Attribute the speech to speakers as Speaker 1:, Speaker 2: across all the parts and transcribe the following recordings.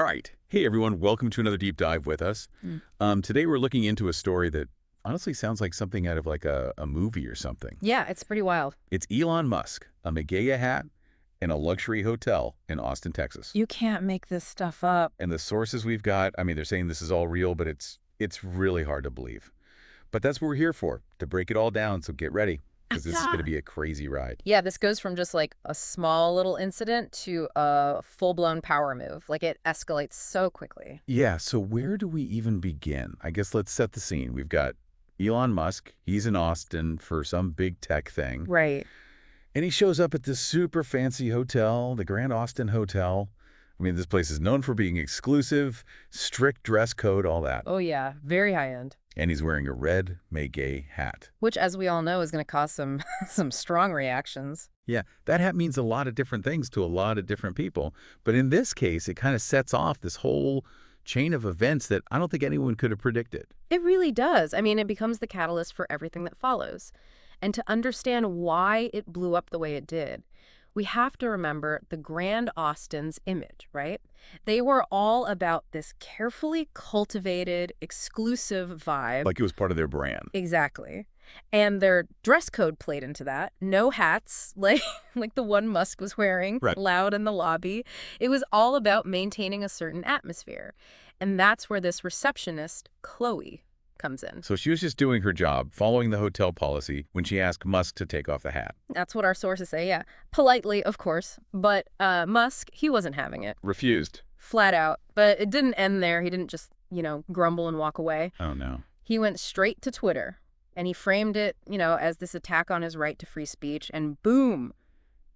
Speaker 1: All right. Hey, everyone. Welcome to another deep dive with us. Today, we're looking into a story that honestly sounds like something out of like a movie or something.
Speaker 2: Yeah, it's pretty wild.
Speaker 1: It's Elon Musk, a MAGA hat, in a luxury hotel in Austin, Texas.
Speaker 2: You can't make this stuff up.
Speaker 1: And the sources we've got, I mean, they're saying this is all real, but it's really hard to believe. But that's what we're here for, to break it all down, so get ready, because this is going to be a crazy ride.
Speaker 2: Yeah, this goes from just like a small little incident to a full-blown power move. Like it escalates so quickly.
Speaker 1: Yeah, so where do we even begin? I guess let's set the scene. We've got Elon Musk. He's in Austin for some big tech thing.
Speaker 2: Right.
Speaker 1: And he shows up at this super fancy hotel, the Grand Austin Hotel. I mean, this place is known for being exclusive, strict dress code, all that.
Speaker 2: Oh yeah, very high-end.
Speaker 1: And he's wearing a red MAGA hat.
Speaker 2: Which, as we all know, is going to cause some some strong reactions.
Speaker 1: Yeah, that hat means a lot of different things to a lot of different people. But in this case, it kind of sets off this whole chain of events that I don't think anyone could have predicted.
Speaker 2: It really does. I mean, it becomes the catalyst for everything that follows. And to understand why it blew up the way it did, we have to remember the Grand Austin's image, right? They were all about this carefully cultivated, exclusive vibe.
Speaker 1: Like it was part of their brand.
Speaker 2: Exactly. And their dress code played into that. No hats, like the one Musk was wearing,
Speaker 1: Right.
Speaker 2: Loud in the lobby. It was all about maintaining a certain atmosphere. And that's where this receptionist, Chloe, comes in.
Speaker 1: So she was just doing her job, following the hotel policy, when she asked Musk to take off the hat.
Speaker 2: That's what our sources say, yeah. Politely, of course. But Musk, he wasn't having it.
Speaker 1: Refused.
Speaker 2: Flat out. But it didn't end there. He didn't just, grumble and walk away.
Speaker 1: Oh, no.
Speaker 2: He went straight to Twitter. And he framed it, as this attack on his right to free speech. And boom,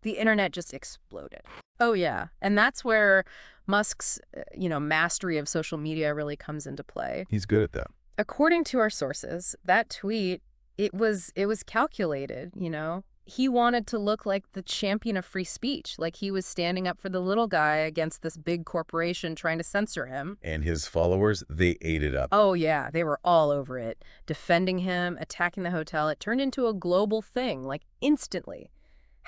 Speaker 2: the internet just exploded. Oh, yeah. And that's where Musk's, mastery of social media really comes into play.
Speaker 1: He's good at that.
Speaker 2: According to our sources, that tweet, it was calculated, He wanted to look like the champion of free speech, like he was standing up for the little guy against this big corporation trying to censor him.
Speaker 1: And his followers, they ate it up.
Speaker 2: Oh, yeah, they were all over it, defending him, attacking the hotel. It turned into a global thing, like instantly.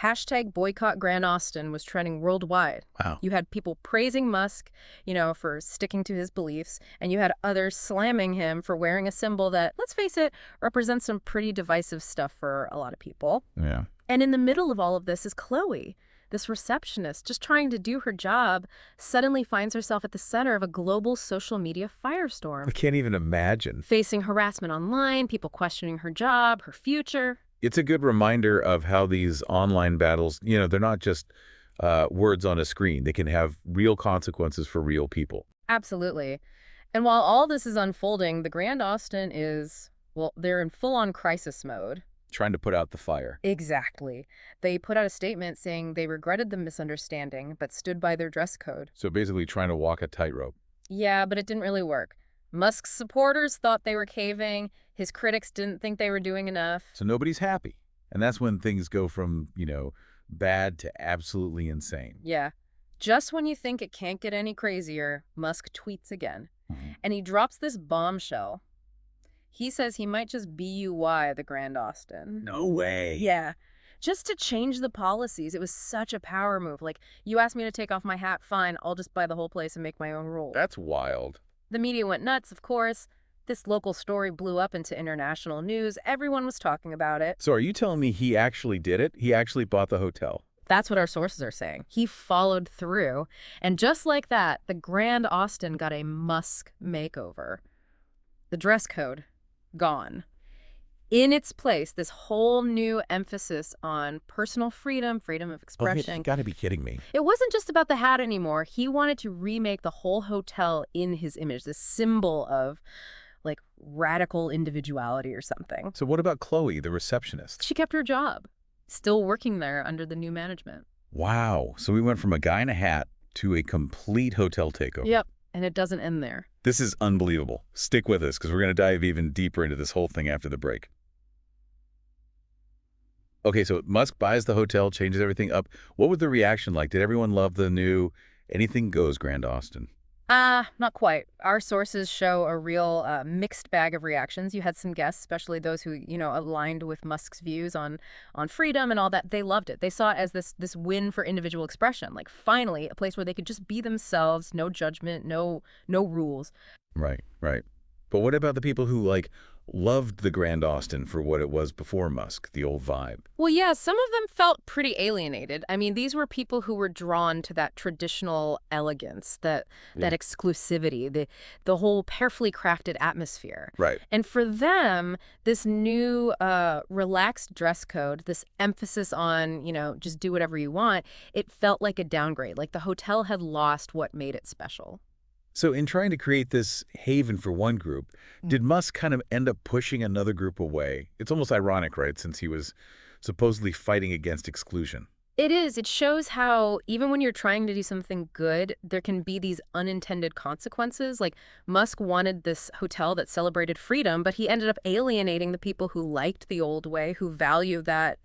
Speaker 2: Hashtag boycott Grand Austin was trending worldwide.
Speaker 1: Wow.
Speaker 2: You had people praising Musk, for sticking to his beliefs, and you had others slamming him for wearing a symbol that, let's face it, represents some pretty divisive stuff for a lot of people.
Speaker 1: Yeah.
Speaker 2: And in the middle of all of this is Chloe, this receptionist, just trying to do her job, suddenly finds herself at the center of a global social media firestorm.
Speaker 1: I can't even imagine.
Speaker 2: Facing harassment online, people questioning her job, her future.
Speaker 1: It's a good reminder of how these online battles, they're not just words on a screen. They can have real consequences for real people.
Speaker 2: Absolutely. And while all this is unfolding, the Grand Austin is, they're in full-on crisis mode.
Speaker 1: Trying to put out the fire.
Speaker 2: Exactly. They put out a statement saying they regretted the misunderstanding, but stood by their dress code.
Speaker 1: So basically trying to walk a tightrope.
Speaker 2: Yeah, but it didn't really work. Musk's supporters thought they were caving. His critics didn't think they were doing enough.
Speaker 1: So nobody's happy. And that's when things go from, bad to absolutely insane.
Speaker 2: Yeah. Just when you think it can't get any crazier, Musk tweets again.
Speaker 1: Mm-hmm.
Speaker 2: And he drops this bombshell. He says he might just BUY the Grand Austin.
Speaker 1: No way.
Speaker 2: Yeah. Just to change the policies. It was such a power move. Like, you asked me to take off my hat, fine, I'll just buy the whole place and make my own rules.
Speaker 1: That's wild.
Speaker 2: The media went nuts, of course. This local story blew up into international news. Everyone was talking about it.
Speaker 1: So are you telling me he actually did it? He actually bought the hotel?
Speaker 2: That's what our sources are saying. He followed through. And just like that, the Grand Austin got a Musk makeover. The dress code, gone. In its place, this whole new emphasis on personal freedom, freedom of expression.
Speaker 1: Oh, you gotta be kidding me.
Speaker 2: It wasn't just about the hat anymore. He wanted to remake the whole hotel in his image, this symbol of, like, radical individuality or something.
Speaker 1: So what about Chloe, the receptionist?
Speaker 2: She kept her job, still working there under the new management.
Speaker 1: Wow. So we went from a guy in a hat to a complete hotel takeover.
Speaker 2: Yep, and it doesn't end there.
Speaker 1: This is unbelievable. Stick with us, because we're going to dive even deeper into this whole thing after the break. Okay, so Musk buys the hotel, changes everything up. What was the reaction like? Did everyone love the new anything goes Grand Austin?
Speaker 2: Not quite. Our sources show a real mixed bag of reactions. You had some guests, especially those who, aligned with Musk's views on freedom and all that. They loved it. They saw it as this win for individual expression. Like finally, a place where they could just be themselves, no judgment, no rules.
Speaker 1: Right, right. But what about the people who, like, loved the Grand Austin for what it was before Musk, the old vibe?
Speaker 2: Well, yeah, some of them felt pretty alienated. I mean, these were people who were drawn to that traditional elegance, that exclusivity, the whole carefully crafted atmosphere.
Speaker 1: Right.
Speaker 2: And for them, this new relaxed dress code, this emphasis on, just do whatever you want, it felt like a downgrade, like the hotel had lost what made it special.
Speaker 1: So in trying to create this haven for one group, did Musk kind of end up pushing another group away? It's almost ironic, right, since he was supposedly fighting against exclusion.
Speaker 2: It is. It shows how even when you're trying to do something good, there can be these unintended consequences. Like Musk wanted this hotel that celebrated freedom, but he ended up alienating the people who liked the old way, who value that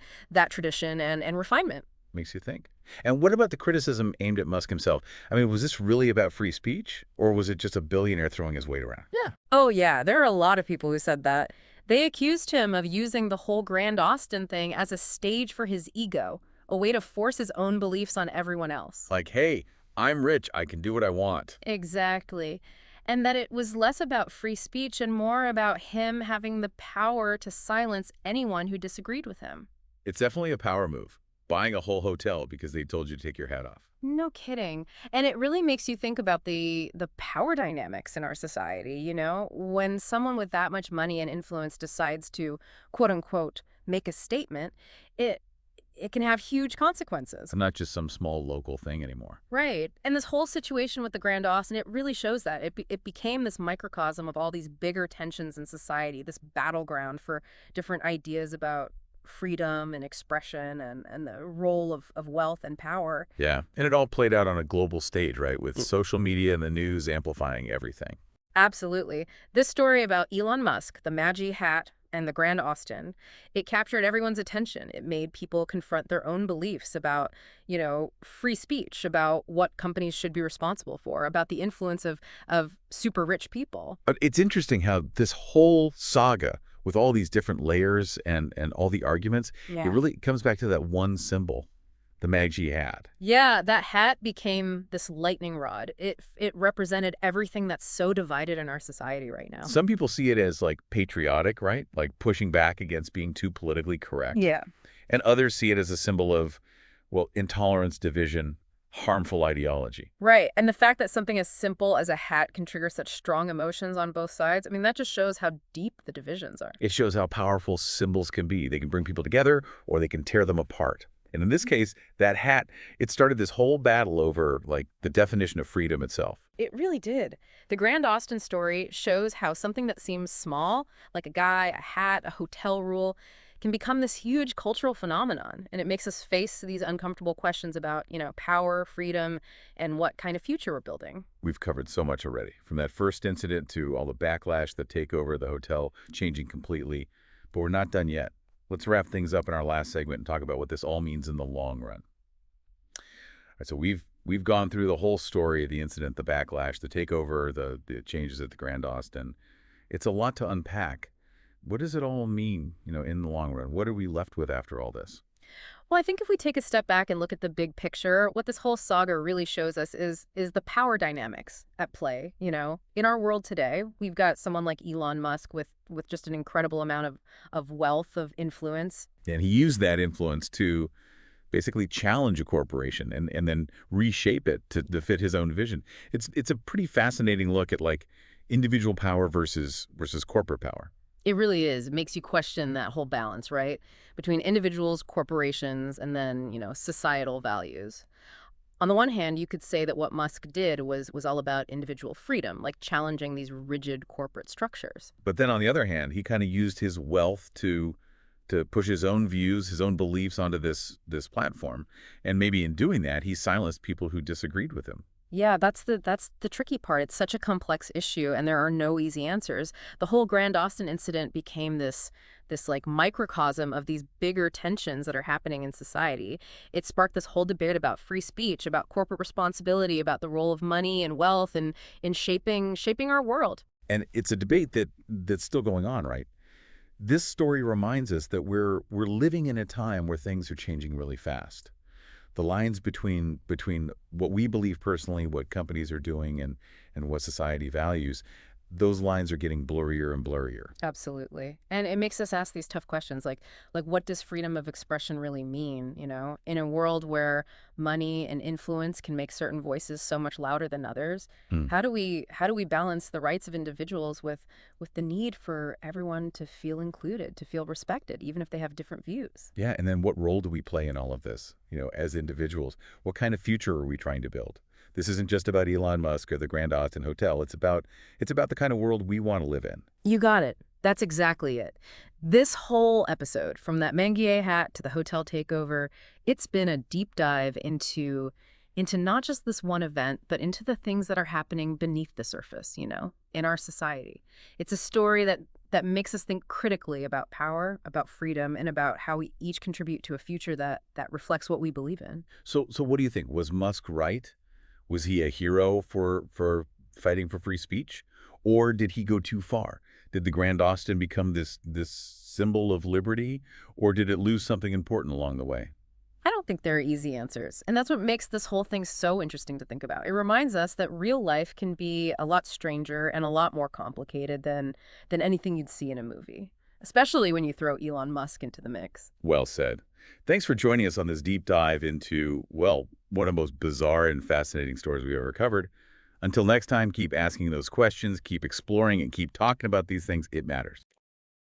Speaker 2: tradition and refinement.
Speaker 1: Makes you think. And what about the criticism aimed at Musk himself? I mean, was this really about free speech, or was it just a billionaire throwing his weight around?
Speaker 2: Yeah. Oh, yeah. There are a lot of people who said that. They accused him of using the whole Grand Austin thing as a stage for his ego, a way to force his own beliefs on everyone else.
Speaker 1: Like, hey, I'm rich, I can do what I want.
Speaker 2: Exactly. And that it was less about free speech and more about him having the power to silence anyone who disagreed with him.
Speaker 1: It's definitely a power move, buying a whole hotel because they told you to take your hat off.
Speaker 2: No kidding. And it really makes you think about the power dynamics in our society, When someone with that much money and influence decides to, quote unquote, make a statement, it can have huge consequences.
Speaker 1: It's not just some small local thing anymore.
Speaker 2: Right. And this whole situation with the Grand Austin, it really shows that. It became this microcosm of all these bigger tensions in society, this battleground for different ideas about freedom and expression and the role of wealth and power.
Speaker 1: Yeah, and it all played out on a global stage, right, with social media and the news amplifying everything.
Speaker 2: Absolutely. This story about Elon Musk, the MAGA hat, and the Grand Austin, it captured everyone's attention. It made people confront their own beliefs about, free speech, about what companies should be responsible for, about the influence of super rich people.
Speaker 1: But it's interesting how this whole saga, with all these different layers and all the arguments,
Speaker 2: Yeah.
Speaker 1: it really comes back to that one symbol, the MAGA hat.
Speaker 2: Yeah, that hat became this lightning rod. It represented everything that's so divided in our society right now.
Speaker 1: Some people see it as like patriotic, right? Like pushing back against being too politically correct.
Speaker 2: Yeah.
Speaker 1: And others see it as a symbol of, well, intolerance, division, harmful ideology.
Speaker 2: Right. And the fact that something as simple as a hat can trigger such strong emotions on both sides, I mean, that just shows how deep the divisions are.
Speaker 1: It shows how powerful symbols can be. They can bring people together or they can tear them apart. And in this case, that hat, it started this whole battle over, like, the definition of freedom itself.
Speaker 2: It really did. The Grand Austin story shows how something that seems small, like a guy, a hat, a hotel rule, can become this huge cultural phenomenon. And it makes us face these uncomfortable questions about, power, freedom, and what kind of future we're building.
Speaker 1: We've covered so much already, from that first incident to all the backlash, the takeover of the hotel, changing completely. But we're not done yet. Let's wrap things up in our last segment and talk about what this all means in the long run. All right, so we've gone through the whole story of the incident, the backlash, the takeover, the changes at the Grand Austin. It's a lot to unpack. What does it all mean, in the long run? What are we left with after all this?
Speaker 2: Well, I think if we take a step back and look at the big picture, what this whole saga really shows us is the power dynamics at play. In our world today, we've got someone like Elon Musk with just an incredible amount of wealth, of influence.
Speaker 1: And he used that influence to basically challenge a corporation and then reshape it to fit his own vision. It's a pretty fascinating look at, like, individual power versus corporate power.
Speaker 2: It really is. It makes you question that whole balance, right? Between individuals, corporations, and then, societal values. On the one hand, you could say that what Musk did was all about individual freedom, like challenging these rigid corporate structures.
Speaker 1: But then on the other hand, he kind of used his wealth to push his own views, his own beliefs onto this platform. And maybe in doing that, he silenced people who disagreed with him.
Speaker 2: Yeah, that's the tricky part. It's such a complex issue and there are no easy answers. The whole Grand Austin incident became this like microcosm of these bigger tensions that are happening in society. It sparked this whole debate about free speech, about corporate responsibility, about the role of money and wealth and in shaping our world.
Speaker 1: And it's a debate that's still going on, right? This story reminds us that we're living in a time where things are changing really fast. The lines between what we believe personally, what companies are doing, and what society values, those lines are getting blurrier and blurrier.
Speaker 2: Absolutely. And it makes us ask these tough questions like what does freedom of expression really mean, you know? In a world where money and influence can make certain voices so much louder than others,
Speaker 1: Hmm.
Speaker 2: how do we balance the rights of individuals with the need for everyone to feel included, to feel respected, even if they have different views?
Speaker 1: Yeah, and then what role do we play in all of this? As individuals, what kind of future are we trying to build? This isn't just about Elon Musk or the Grand Austin Hotel. It's about the kind of world we want to live in.
Speaker 2: You got it. That's exactly it. This whole episode, from that Mengier hat to the hotel takeover, it's been a deep dive into not just this one event, but into the things that are happening beneath the surface, in our society. It's a story that makes us think critically about power, about freedom, and about how we each contribute to a future that reflects what we believe in.
Speaker 1: So what do you think? Was Musk right? Was he a hero for fighting for free speech? Or did he go too far? Did the Grand Austin become this symbol of liberty? Or did it lose something important along the way?
Speaker 2: I don't think there are easy answers. And that's what makes this whole thing so interesting to think about. It reminds us that real life can be a lot stranger and a lot more complicated than anything you'd see in a movie, especially when you throw Elon Musk into the mix.
Speaker 1: Well said. Thanks for joining us on this deep dive into, well, one of the most bizarre and fascinating stories we've ever covered. Until next time, keep asking those questions, keep exploring, and keep talking about these things. It matters.